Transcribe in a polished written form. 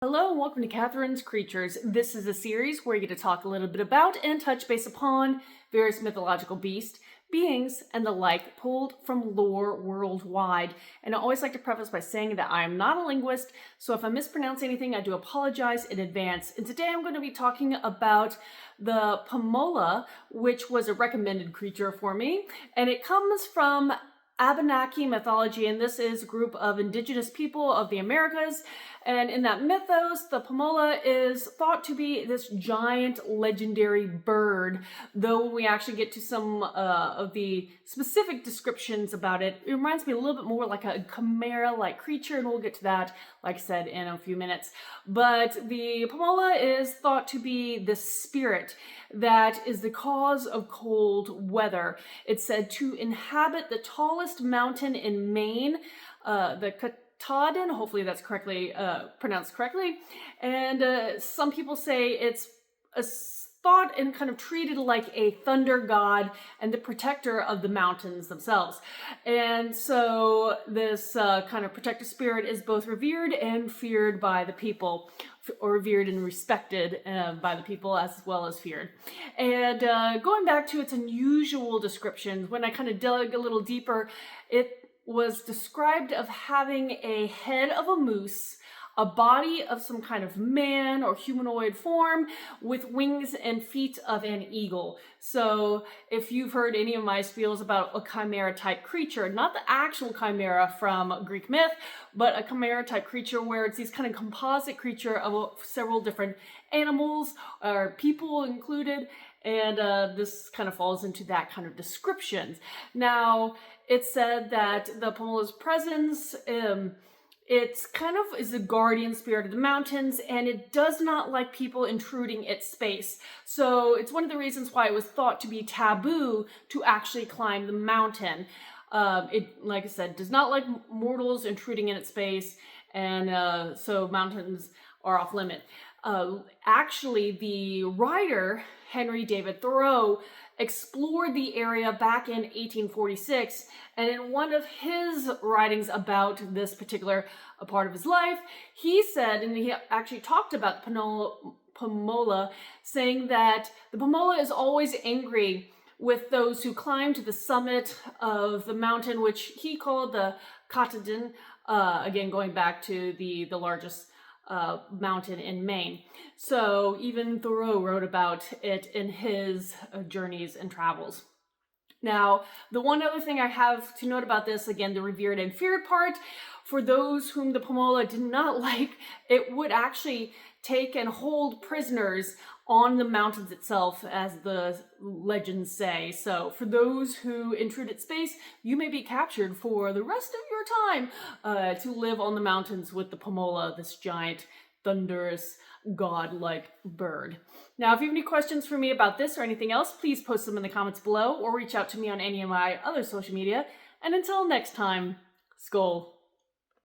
Hello and welcome to Katharine's Creatures. This is a series where you get to talk a little bit about and touch base upon various mythological beings, and the like pulled from lore worldwide. And I always like to preface by saying that I am not a linguist, so if I mispronounce anything, I do apologize in advance. And today I'm going to be talking about the Pamola, which was a recommended creature for me, and it comes from Abenaki mythology, and this is a group of indigenous people of the Americas. And in that mythos, the Pamola is thought to be this giant legendary bird, though when we actually get to some of the specific descriptions about it, it reminds me a little bit more like a chimera-like creature, and we'll get to that, like I said, in a few minutes. But the Pamola is thought to be the spirit that is the cause of cold weather. It's said to inhabit the tallest mountain in Maine, the Katharine, hopefully that's correctly pronounced correctly, and some people say it's thought and kind of treated like a thunder god and the protector of the mountains themselves. And so this kind of protective spirit is both revered and feared by the people, or revered and respected by the people as well as feared. And going back to its unusual descriptions, when I kind of dug a little deeper, it was described of having a head of a moose, a body of some kind of man or humanoid form, with wings and feet of an eagle. So if you've heard any of my spiels about a chimera type creature, not the actual chimera from Greek myth, but a chimera type creature where it's these kind of composite creature of several different animals or people included, and this kind of falls into that kind of description. Now, it's said that the Pamola's presence, it's kind of is the guardian spirit of the mountains, and it does not like people intruding its space. So it's one of the reasons why it was thought to be taboo to actually climb the mountain. It, like I said, does not like mortals intruding in its space, and so mountains are off limit. Actually, the writer, Henry David Thoreau, explored the area back in 1846, and in one of his writings about this particular part of his life, he said, and he actually talked about Pamola, saying that the Pamola is always angry with those who climb to the summit of the mountain, which he called the Katharine, again going back to the largest mountain in Maine. So even Thoreau wrote about it in his journeys and travels. Now, the one other thing I have to note about this, again, the revered and feared part, for those whom the Pamola did not like, it would actually take and hold prisoners on the mountains itself, as the legends say. So for those who intrude its space, you may be captured for the rest of your time to live on the mountains with the Pamola, this giant, thunderous, god-like bird. Now, if you have any questions for me about this or anything else, please post them in the comments below or reach out to me on any of my other social media. And until next time, Skål.